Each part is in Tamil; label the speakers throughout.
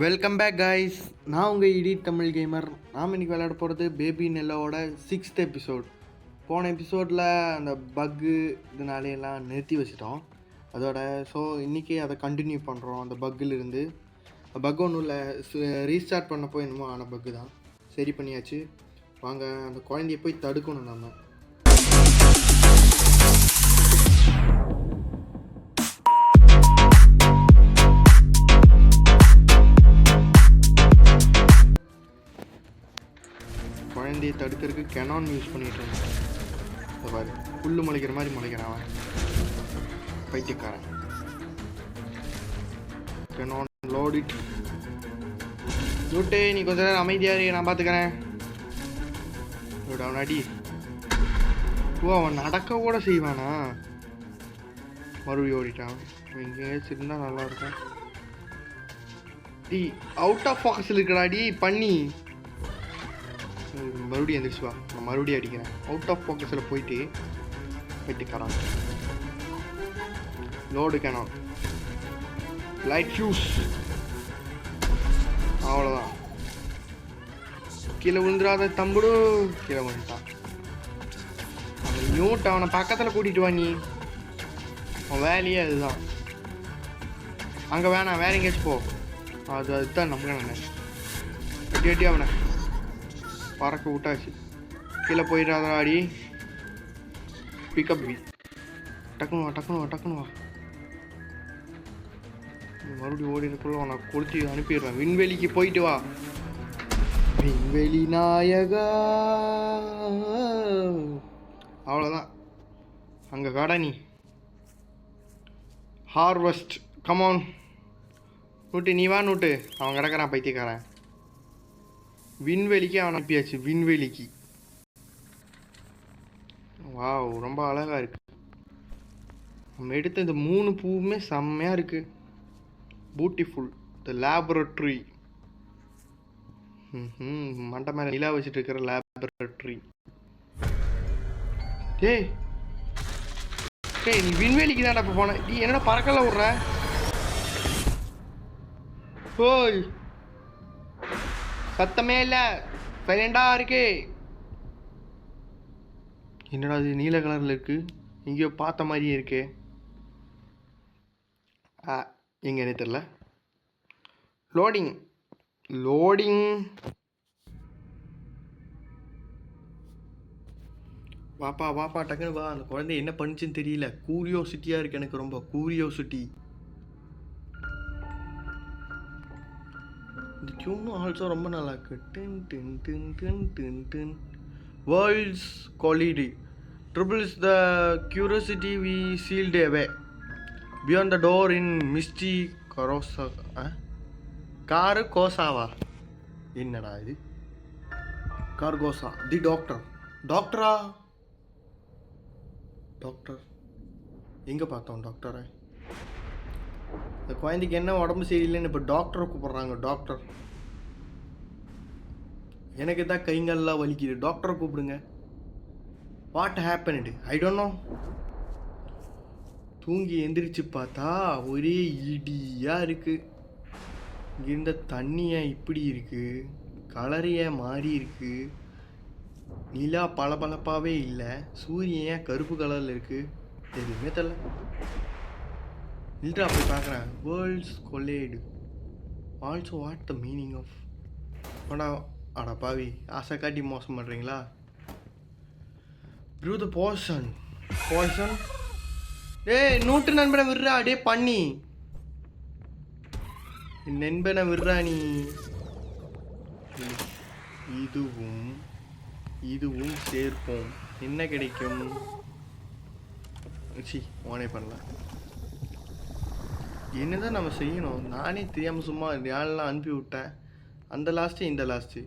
Speaker 1: Welcome back guys. நான் உங்கள் இடி தமிழ் கேமர். நாம் இன்றைக்கி விளையாட போகிறது பேபி நெல்லோட 6th எபிசோட். போன எபிசோடில் அந்த பக்கு இதனாலையெல்லாம் நிறுத்தி வச்சிட்டோம். அதோட இன்றைக்கி அதை கண்டினியூ பண்ணுறோம். அந்த பக்கிலிருந்து பக் ஒன்றும் இல்லை, ரீஸ்டார்ட் பண்ணப்போ என்னமோ ஆன பக்கு தான். சரி பண்ணியாச்சு. வாங்க அந்த குழந்தைய போய் தடுக்கணும் நம்ம. குழந்தையை தடுக்கிறதுக்கு கெனான் யூஸ் பண்ணிகிட்டு இருந்தேன். பாரு, புல்லு முளைக்கிற மாதிரி முளைக்கிறான் அவன், பைத்தியக்காரன். கெனான் லோடிட். ஜூட்டே, நீ கொஞ்ச நேரம் அமைதியாக நான் பார்த்துக்கிறேன். அவன் அடி. ஓ, அவன் நடக்க கூட செய்வானா? மறுபடியும் ஓடிட்டான். எங்கேயாச்சும் இருந்தால் நல்லாயிருக்கும். டி அவுட் ஆஃப் ஃபோக்கஸில் இருக்கடாடி பண்ணி. மறுபடியும் எந்திரிச்சு வா, நான் மறுபடியும் அடிக்கிறேன். அவுட் ஆஃப் ஃபோக்கஸில் போயிட்டு வெட்டிக்கிறான். லோடு கேனான், லைட் ஃபியூஸ், அவ்வளோதான். கீழே விழுந்துடாத தம்புடு. கீழே வந்துட்டான். அவன் நியூட், அவனை பக்கத்தில் கூட்டிகிட்டு வா. நீ அவன் வேலையே அதுதான். அங்கே வேணாம், வேற எங்கேயாச்சும் போ. அதுதான் நமக்கு நான் வெட்டி வெட்டி அவனை பறக்க விட்டாச்சு. கீழே போயிடாத ஆடி. பிக்கப் பி. டக்குனு வா, டக்குனு வா, டக்குனு வா. மறுபடியும் ஓடினக்குள்ள அவனை கொளுத்தி அனுப்பிடுறேன். விண்வெளிக்கு போயிட்டு வா. விண்வெளி நாயகா. அவ்வளோதான். அங்கே கடை நீ ஹார்வெஸ்ட். கமான் நூட்டு, நீ வா நூட்டு. அவன் கிடக்கிறான் பைத்தியக்காரன். விண்வெளிக்கு அவன் அனுப்பியாச்சு. விண்வெளிக்கு. வாவ், ரொம்ப அழகாக இருக்கு. நம்ம எடுத்த இந்த 3 பூவுமே செம்மையாக இருக்கு. பியூட்டிஃபுல். த லேபரட்டரி. மண்டை மேலே நிலா வச்சுட்டு இருக்கிற லேபரட்டரி. டேய் டேய், நீ விண்வெளிக்கு தான்டா இப்போ போன. நீ என்னடா பறக்கல விட்ற? ஓய், சத்தமே இல்லை, சைலண்டாக இருக்கு. என்னடா இது நீல கலரில் இருக்கு? எங்கேயோ பார்த்த மாதிரியே இருக்கே. எங்கேன்னு தெரில. Loading loading. வாப்பா வாப்பா, டக்குன்னு வா. அந்த குழந்தை என்ன பண்ணுச்சுன்னு தெரியல. கூரியோசிட்டியாக இருக்கு எனக்கு, ரொம்ப கூரியோசிட்டி. இந்த டியூனும் ஆல்சோ ரொம்ப நல்லா இருக்கு. டின் டின் டின் டின் டின் டின். வேர்ல்ட்ஸ் கொலிடி triples the curiosity we sealed away beyond the door in misty Karosa. காரு கோசாவா? என்னடா இது? கார்கோசா. The doctor. டாக்டரா? டாக்டர் எங்கே பார்த்தோம் டாக்டரை? இந்த குழந்தைக்கு என்ன உடம்பு சரியில்லைன்னு இப்போ டாக்டரை கூப்பிட்றாங்க. டாக்டர், எனக்கு தான் கைங்கல்லாம் வலிக்குது, டாக்டரை கூப்பிடுங்க. What happened? I don't know. தூங்கி எந்திரிச்சு பார்த்தா ஒரே இடியாக இருக்குது. இங்கே இருந்த தண்ணியை இப்படி இருக்குது, கலரையே மாறி இருக்குது. நிலா பளபளப்பாகவே இல்லை, சூரியன் ஏன் கருப்பு கலரில் இருக்குது எதுவுமே தெரியல. இல்லைடா போய் பார்க்குறேன். Worlds collide also what the meaning of. அடா பாவி, ஆசை காட்டி மோசம் பண்ணுறீங்களா? Brew the portion. போர்ஷன். ஏய் நூட்டு நண்பனை விடுறா. டே பண்ணி நண்பனை விடுறா நீ. இதுவும் இதுவும் சேர்ப்போம். என்ன கிடைக்கும்? சி ஓனே பண்ணலாம். என்னதான் நம்ம செய்யணும்? நானே தெரியாமல் சும்மா யாரெல்லாம் அனுப்பி விட்டேன். அந்த லாஸ்ட்டு இந்த லாஸ்ட்டு.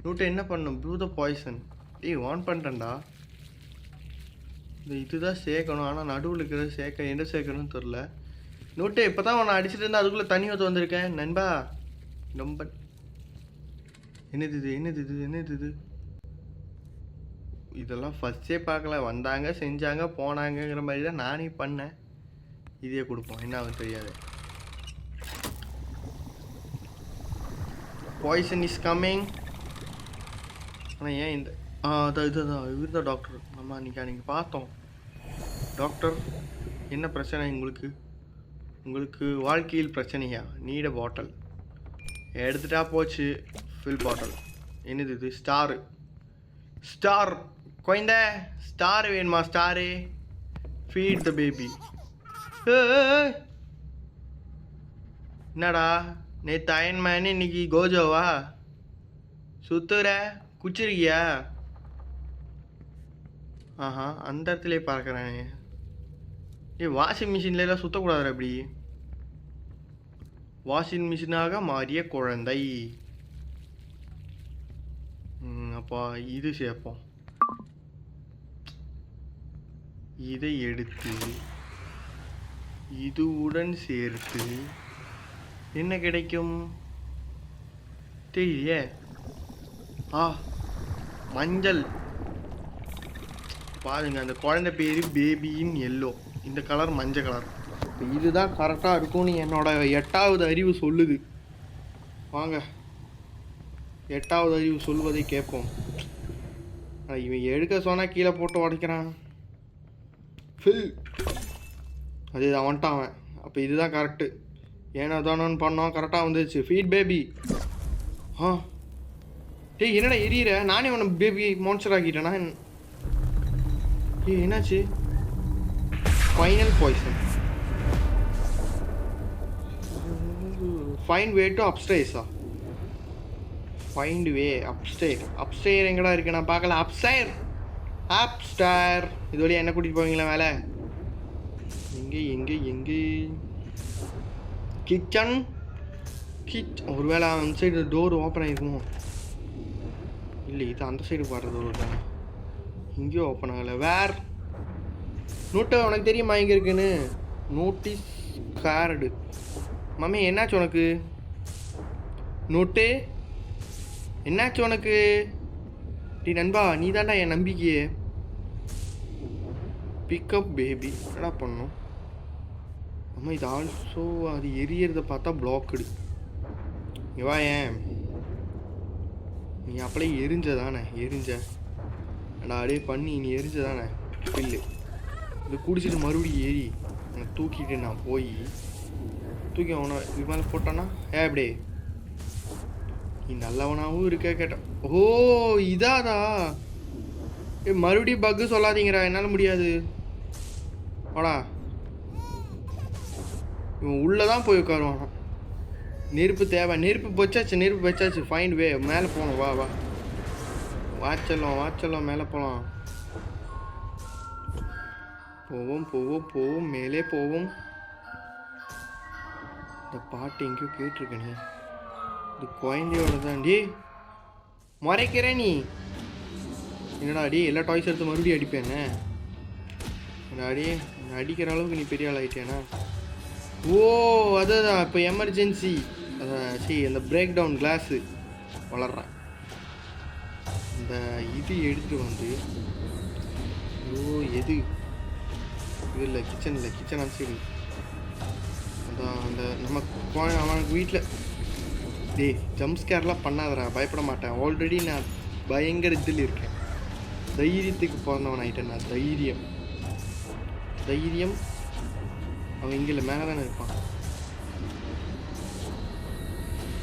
Speaker 1: நூட்டை என்ன பண்ணணும்? Brew the poison. ஏய் ஆன் பண்ணிட்டேன்டா. இந்த இதுதான் சேர்க்கணும், ஆனால் நடுவில் இருக்கிறத சேர்க்க என்ன சேர்க்கணும்னு தெரில. நூட்டை இப்போ தான் உன்னை அடிச்சுட்டு இருந்தால் அதுக்குள்ளே தண்ணி ஊற்ற வந்திருக்கேன் நண்பா. ரொம்ப என்னது இது? என்னது இது? என்னது இது? இதெல்லாம் ஃபஸ்ட்டே பார்க்கல. வந்தாங்க, செஞ்சாங்க, போனாங்கங்கிற மாதிரி தான் நானே பண்ணேன். இதே கொடுப்போம், என்ன ஆகும் தெரியாது. Poison is coming. ஆனால் ஏன் இந்த இதுதான் இவர் தான் டாக்டர். நம்ம அன்றைக்கி பார்த்தோம். டாக்டர், என்ன பிரச்சனை உங்களுக்கு வாழ்க்கையில் பிரச்சனையா? நீட பாட்டில் எடுத்துட்டா போச்சு. Fill bottle. என்னது இது? ஸ்டார் குழந்த ஸ்டார் வேணுமா? Star feed the baby. என்னடா நேற்று அயன்மேனு இன்னைக்கு கோஜோவா? சுத்துற குச்சிருக்கியா? ஆஹா, அந்த இடத்துலயே பார்க்குறேன். வாஷிங் மிஷின்லாம் சுற்றக்கூடாதுடா இப்படி. வாஷிங் மிஷினாக மாறிய குழந்தை. அப்பா இது சேர்ப்போம். இதை எடுத்து இதுவுடன் சேர்த்து என்ன கிடைக்கும் தெரியலையே. மஞ்சள். பாருங்க, அந்த குழந்தை பேர் பேபியின் எல்லோ. இந்த கலர் மஞ்சள் கலர். இதுதான் கரெக்டாக இருக்கும்னு என்னோட 8வது அறிவு சொல்லுது. வாங்க, 8வது அறிவு சொல்வதை கேட்போம். இவன் எடுக்க சொன்னால் கீழே போட்டு உடைக்கிறான். ஃபில். அது வந்துட்டான் அவன். அப்போ இதுதான் கரெக்டு. ஏன்னா தானோன்னு பண்ணோம், கரெக்டாக வந்துச்சு. Feed baby. டேய் என்னடா எரியிற? நானே உன்னை பேபி மான்ஸ்டர் ஆக்கிட்டேனா? என்னாச்சு? Final poison. Find way to அப்ஸ்டேர்ஸா? ஃபைண்ட் வே அப்ஸ்டேர் எங்கடா இருக்கு? நான் பார்க்கல. அப்ஸ்டேர் இது வழியா என்ன கூட்டிகிட்டு போவீங்களா மேலே? எங்கே கிச்சன். ஒருவேளை அந்த சைடு டோர் ஓப்பன் ஆகிருக்குமோ? இல்லை, இது அந்த சைடு போடுற டோர் தானே. இங்கேயும் ஓப்பன் ஆகலை. வேர் நோட்டு உனக்கு தெரியுமா எங்கே இருக்குன்னு? Notice card. மம்மி என்னாச்சு உனக்கு? நோட்டு என்னாச்சு உனக்கு? டி நண்பா, நீ தாண்டா என் நம்பிக்கையே. பிக்கப் பேபி என்னடா பண்ணும்? அம்மா இது ஆல்சோ அது எரியறதை பார்த்தா பிளாக்குடு. இவா ஏன் நீ அப்படியே எரிஞ்சதானே? அப்படியே பண்ணி நீ எரிஞ்சதானே? பில்லு இது குடிச்சிட்டு மறுபடியும் ஏறி அவனை தூக்கிட்டு நான் போய் தூக்கி அவனை இது மேலே போட்டானா? அப்படியே நீ நல்லவனாகவும் இருக்க கேட்டான். ஓ இதாதா? மறுபடியும் பக்கு சொல்லாதீங்கடா, என்னால் முடியாது. வாடா, இவன் உள்ளதான் போய் உட்காருவானா? நெருப்பு தேவை. நெருப்பு வச்சாச்சு. ஃபைண்ட் வே. மேலே போகணும். வா வாச்சலாம் மேலே போகலாம். போவோம் மேலே போவோம். இந்த பாட்டு எங்கேயோ கேட்டிருக்கேனே. இது குழந்தையோட தாண்டி மறைக்கிற நீ. என்னடா அடி எல்லா டாய்ஸ் எடுத்து மறுபடியும் அடிப்பேனே? அடி அடிக்கிற அளவுக்கு நீ பெரிய ஆள் ஆகிட்டேனா? ஓ அதுதான் இப்போ எமர்ஜென்சி. அந்த பிரேக் டவுன் கிளாஸு வளர்றேன். இந்த இது எடுத்துகிட்டு வந்து எது இது இல்லை, கிச்சன் அந்த சைடு. அதான் அந்த நம்ம அவனுக்கு வீட்டில் ஜம்ப் ஸ்கேர்லாம் பண்ணாதடா, பயப்பட மாட்டேன். ஆல்ரெடி நான் பயங்கர இதில் இருக்கேன். தைரியத்துக்கு பிறந்தவன் ஆகிட்டேன் நான். தைரியம் அவன் இங்கே இல்லை, மேலே தானே இருப்பான்.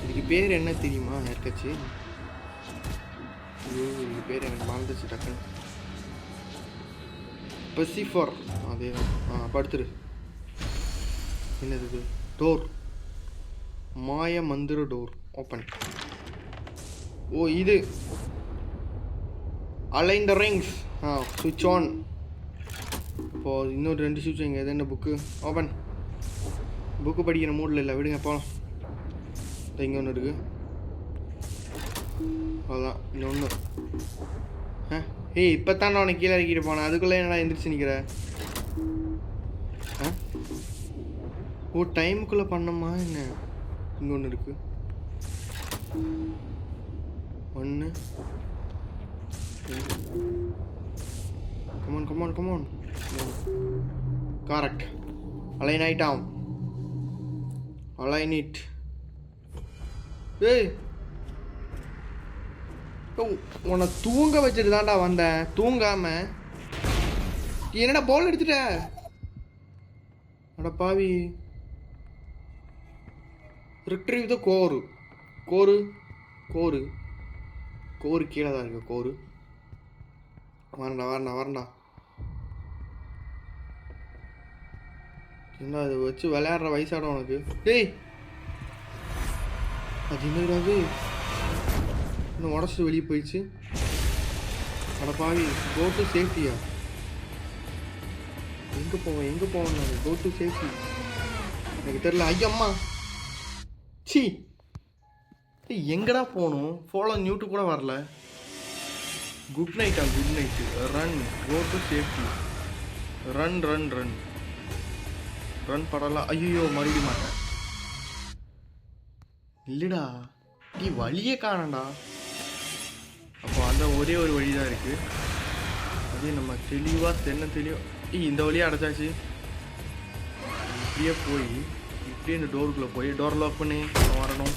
Speaker 1: இதுக்கு பேர் என்ன தெரியுமா யாருக்காச்சு? இதுக்கு பேர் எனக்கு மறந்துச்சு டக்குன்னு. பெசிஃபர். அதே தான். படுத்துரு. என்னது இது? டோர். மாய மந்திர டோர் ஓப்பன். ஓ இது அலைன் த ரிங்ஸ். சுவிட்ச் ஆன். இப்போது இன்னொரு 2 சுவிட்ச் இங்கே. எது என்ன புக்கு? ஓப்பன். புக்கு படிக்கிற மூடில் இல்லை, விடுங்க போகலாம். இங்கே ஒன்று இருக்குது. அவ்வளோதான். இன்னொன்று. இப்போ தான் உனக்கு கீழே இறக்கிட்டு போனேன், அதுக்குள்ளே என்னடா எந்திரிச்சு நிற்கிற? ஓ டைமுக்குள்ளே பண்ணமா என்ன? இங்கே ஒன்று இருக்குது. 1 கமான். கரெக்ட். அலைன் ஆயிட்டான். Align it. ஏய் உன்னை தூங்க வச்சுட்டு தான்டா வந்தேன். தூங்காம என்னடா பால் எடுத்துட்ட? அட பாவி. ரிட்ரீவ் த கோரு. கோரு கோரு கோரு கீழே தான் இருக்கு. கோரு வரண்டா. என்ன அதை வச்சு விளையாடுற வயசாட உனக்கு? டேய் அது என்னது? இன்னும் உடச்சிட்டு வெளியே போயிடுச்சு. அட பாவி. கோ டு சேஃப்டியா? எங்கே போவேன் நான்? கோ டு சேஃப்டி எனக்கு தெரியல. ஐயம்மா சி எங்கடா போகணும்? ஃபாலோ நியூட்டு கூட வரல. குட் நைட்டா? Good night. Run. Go to safety. Run படலாம். ஐயோ மறுபடியும் மாட்டேன். இல்லைடா நீ வழியே காணண்டா. அப்போ அந்த ஒரே ஒரு வழி தான் இருக்குது. அதே நம்ம தெளிவாக இந்த வழியாக அடைச்சாச்சு. இப்படியே போய் இப்படியே இந்த டோருக்குள்ளே போய் டோர் லாக் பண்ணி வரணும்.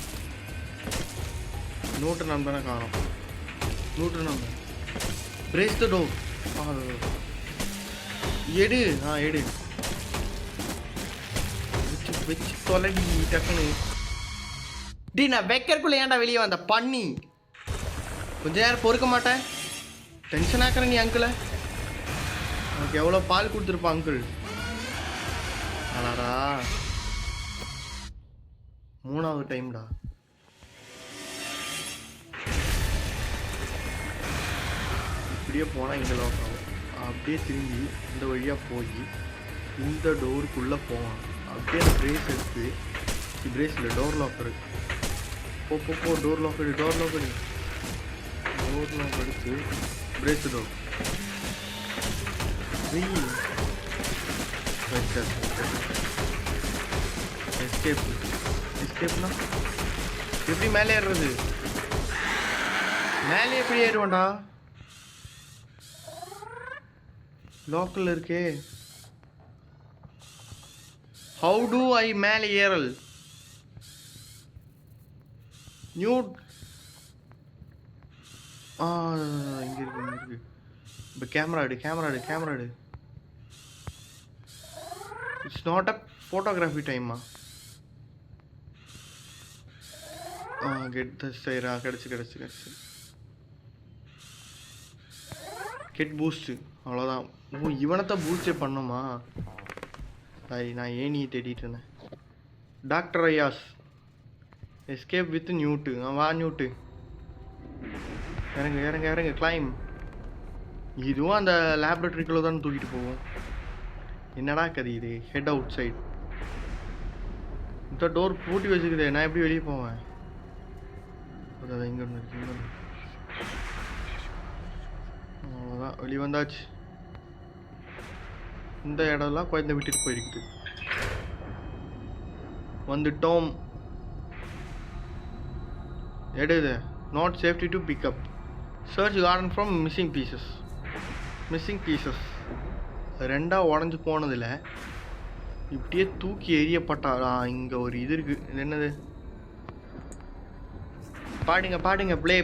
Speaker 1: நோட்டு நம்ம தானே காணும். நம்ம பிரேஸ் த டோர். எடு வச்சு தொலைடி டக்குன்னு. டி நான் வைக்கிறக்குள்ள ஏன்டா வெளியே வந்த பண்ணி? கொஞ்ச நேரம் பொறுக்க மாட்டேன். டென்ஷன் ஆக்குற நீ அங்கிளை. உனக்கு எவ்வளோ பால் கொடுத்துருப்பா அங்கிள். ஆனாடா 3வது டைம்டா. இப்படியே போனால் இங்கே லாக் ஆகும். அப்படியே திரும்பி இந்த வழியாக போய் இந்த டோருக்குள்ளே போவான். அப்படியே அந்த பிரேஸ் எடுத்து பிரேஸில் டோர் லாக் இருக்கு. போ டோர் லாக் எடுத்து பிரேஸ் டோர் எஸ்கேப்னா எப்படி மேலே ஏறுறது? மேலே எப்படி ஏறுவான்டா? லோக்கல் இருக்கே. ஹவு டு ஐ மேலே ஏறல்? நியூட் இங்கே இருக்கு. இப்போ கேமரா எடு. இட்ஸ் நாட் அ ஃபோட்டோகிராஃபி டைமா? கெட் சரிடா. கிடச்சி கெட் பூஸ்ட்டு. அவ்வளோதான். இவனத்தை பூஸ்டே பண்ணுமா? சரி நான் ஏனியை தேடிட்டு இருந்தேன். Doctor Ayaz escape with நியூட்டு. வா நியூட்டு. இறங்க கிளைம். இதுவும் அந்த லேப்ரேட்டரிக்குள்ளே தான் தூக்கிட்டு போவோம். என்னடா கதை இது? Head outside. இந்த டோர் பூட்டி வச்சுக்குதே. நான் எப்படி வெளியே போவேன்? அதான் இங்கே ஒன்று இருக்கு. அவ்வளோதான் வெளியே வந்தாச்சு. இந்த இடம்லாம் குழந்தை விட்டுட்டு போயிருக்குது. வந்துட்டோம். எடுது. Not safety to pick up. Search garden from missing pieces. ரெண்டாக உடஞ்சி போனதில் இப்படியே தூக்கி எறியப்பட்டா. இங்கே ஒரு இது இருக்குது. இது என்னது? பாடுங்க ப்ளே.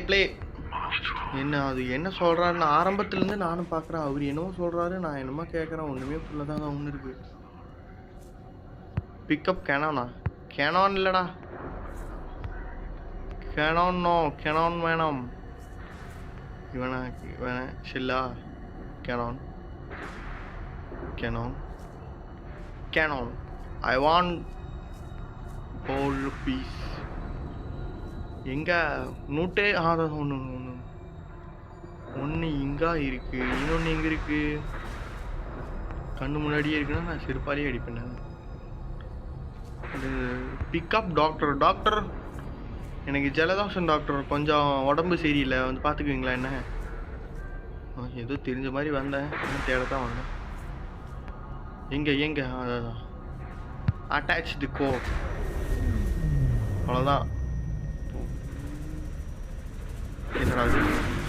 Speaker 1: என்ன அது என்ன சொல்கிறாருன்னு ஆரம்பத்துலேருந்து நானும் பார்க்குறேன். அவர் என்னமோ சொல்கிறாரு, நான் என்னமோ கேட்குறேன். ஒன்றுமே ஃபுல்லாக தாங்க ஒன்று இருக்குது. பிக்கப் கேனான் இல்லைடா. கேனான் வேணாம். இவனை ஷில்லா. Cannon I want whole piece. எங்கே நூட்டே? அதான் ஒன்று இங்கே இருக்குது. இன்னொன்று எங்கே இருக்குது? கண்ணு முன்னாடியே இருக்குன்னா நான் செருப்பாலேயே அடிப்பேன். Pickup doctor. எனக்கு ஜலதோஷம் டாக்டர். கொஞ்சம் உடம்பு சரியில்லை, வந்து பார்த்துக்குவீங்களா என்ன? ஏதோ தெரிஞ்ச மாதிரி வந்தேன். தேடத்தான் வந்தேன். எங்கே? அதான் அட்டாச் தி கோ. அவ்வளோதான். என்னடா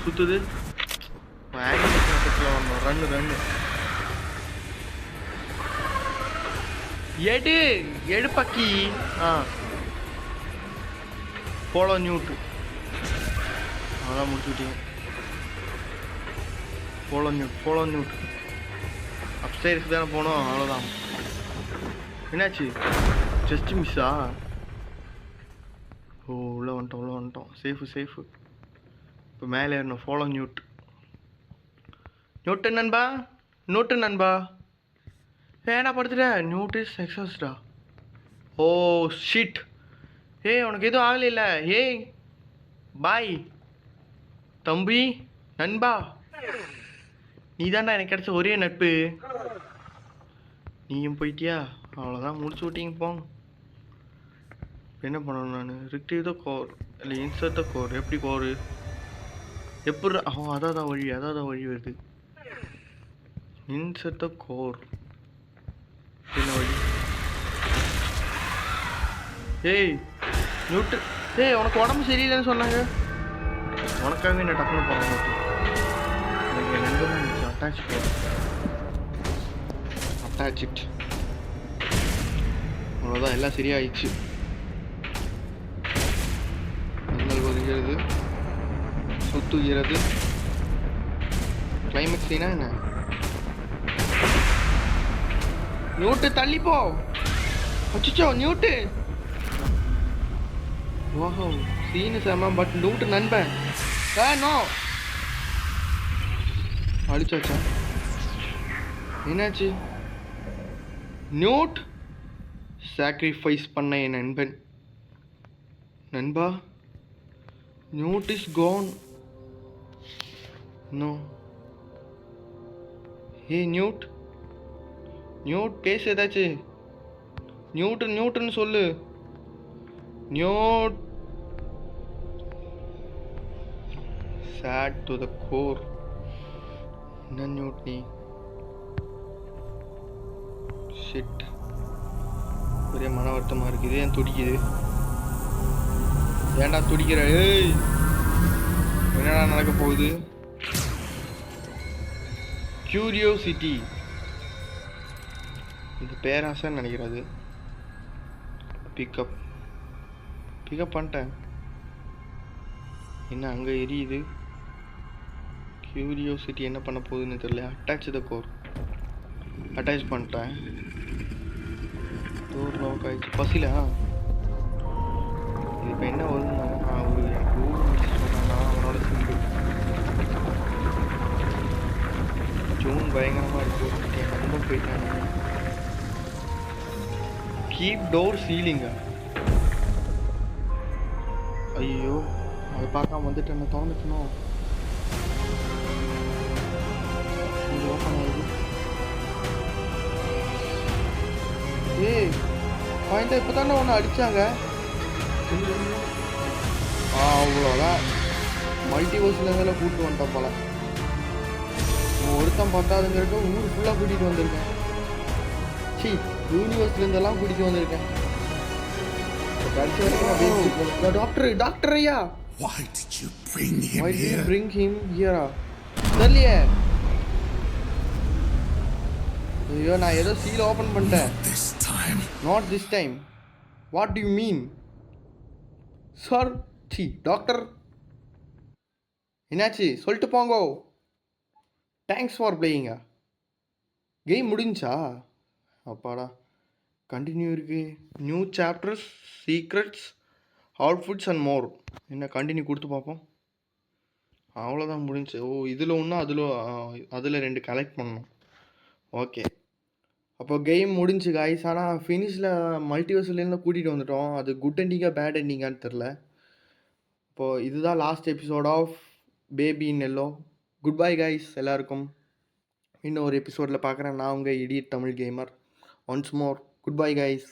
Speaker 1: சுற்றுது? ரன்னு எடு பக்கி. ஃபாலோ நியூட்டு. அதான் முடிச்சுட்டீங்க. ஃபாலோ நியூட் அப்ஸ்டேர்ஸ் தானே போனோம், அவ்வளோதான். என்னாச்சு? ஜஸ்ட் மிஸ்ஸா? ஓ, உள்ளே வந்துட்டோம். சேஃபு. இப்போ மேலே ஏறணும். ஃபாலோ நியூட்டு நண்பா. ஏன்னா படுத்துட்ட? நியூட் இஸ் எக்ஸாஸ்டா. Oh shit. உனக்கு எதுவும் ஆகலையில்ல? பாய் தம்பி, நண்பா, நீ தான்டா எனக்கு கிடைச்ச ஒரே நட்பு. நீயும் போயிட்டியா? அவ்வளோதான், முடிச்சு விட்டீங்க போங்க. என்ன பண்ணணும் நான்? ரிக்ரீவ் த கோர் இல்லை இன்சர்ட் த கோர். எப்படி கோரு? எப்படி? அதான் வழி வருது. இன்சர்ட் த கோர் என்ன வழி? நியூட்டு, உனக்கு உடம்பு சரியில்லைன்னு சொன்னாங்க. உனக்காகவே நான் டக்குனு போக மாட்டேன். எனக்கு என் நண்பர் இருந்துச்சு, அட்டாச் அவ்வளோதான், எல்லாம் சரியாயிடுச்சு. மின்னல் வருகிறது, சுத்துகிறது. கிளைமேக்ஸ் சீனா என்ன? நியூட்டு தள்ளிப்போ. அச்சோ நியூட்டு. ஓஹோ, சீனு செம. பட் நியூட்டு நண்பன். நோ அடிச்சாச்சா? என்னாச்சு? நியூட் சாக்ரிஃபைஸ் பண்ண என் நண்பா. Newt is gone. No. Newt பேசு ஏதாச்சு. நியூட்டுன்னு சொல்லு. Newt sad to the core. என்ன நியூட் நீ? ஷிட், பெரிய மன வருத்தமாக இருக்குது. ஏன் துடிக்குது? ஏன்டா துடிக்கிற? என்னடா நடக்க போகுது? கியூரியோசிட்டி, இது பேராசைன்னு நினைக்கிறது. பிக்கப் பண்ணிட்டேன். என்ன அங்கே எரியுது? கியூரியோசிட்டி என்ன பண்ண போகுதுன்னு தெரியல. Attach the core. அட்டாச் பண்ணிட்டேன். டோர் லாக் ஆயிடுச்சு. பசில இது இப்போ என்ன வருதுன்னா, எனக்கு சொன்னான்னா அவனோட சிம்பிள் ஜூன் பயங்கரமாக இருக்கு. என் நண்பன் போயிட்டாங்க. கீப் டோர் சீலிங்க. ஐயோ, அதை பார்க்காம வந்துட்டு என்ன திறந்துக்கணும். இது ஓப்பன் ஆகுது. பாயிண்டா இப்போ தானே ஒன்று அடித்தாங்க. அவ்வளோதான், மல்டிவர்ஸில் இருந்தாலும் கூப்பிட்டு வந்துட்டேன் போல. ஒருத்தன் பத்தாதுங்கிறக்க ஊர் ஃபுல்லாக கூட்டிகிட்டு வந்திருக்கேன். யூனிவர்ஸ்லேருந்தெல்லாம் கூட்டிகிட்டு வந்திருக்கேன். கடைசி வரைக்கும் டாக்டர் ஐயா. Why did you bring him here? தெரியலையே. ஐயோ, நான் ஏதோ சீல் ஓப்பன் பண்ணிட்டேன். Not this time. What do you mean? Sir, doctor என்னாச்சு சொல்லிட்டு போங்கோ. Thanks for பிளேயிங்க. கேம் முடிஞ்சா? அப்பாடா, கண்டினியூ இருக்கு. New chapters, secrets, outfits and more. என்ன கண்டினியூ கொடுத்து பார்ப்போம். அவ்வளோதான், முடிஞ்சு. இதில் ஒன்று அதில் 2 கலெக்ட் பண்ணணும். ஓகே, அப்போ கேம் முடிஞ்சு காய்ஸ். ஆனால் ஃபினிஷில் மல்டிவர்ஸ்லேருந்து கூட்டிகிட்டு வந்துட்டோம். அது குட் எண்டிங்கா பேட் எண்டிங்கான்னு தெரில. இப்போது இதுதான் last episode of Baby in Yellow. Goodbye guys எல்லாருக்கும். இன்னும் ஒரு எபிசோடில் பார்க்குறேன். நான் உங்கள் idiot Tamil gamer. Once more goodbye guys.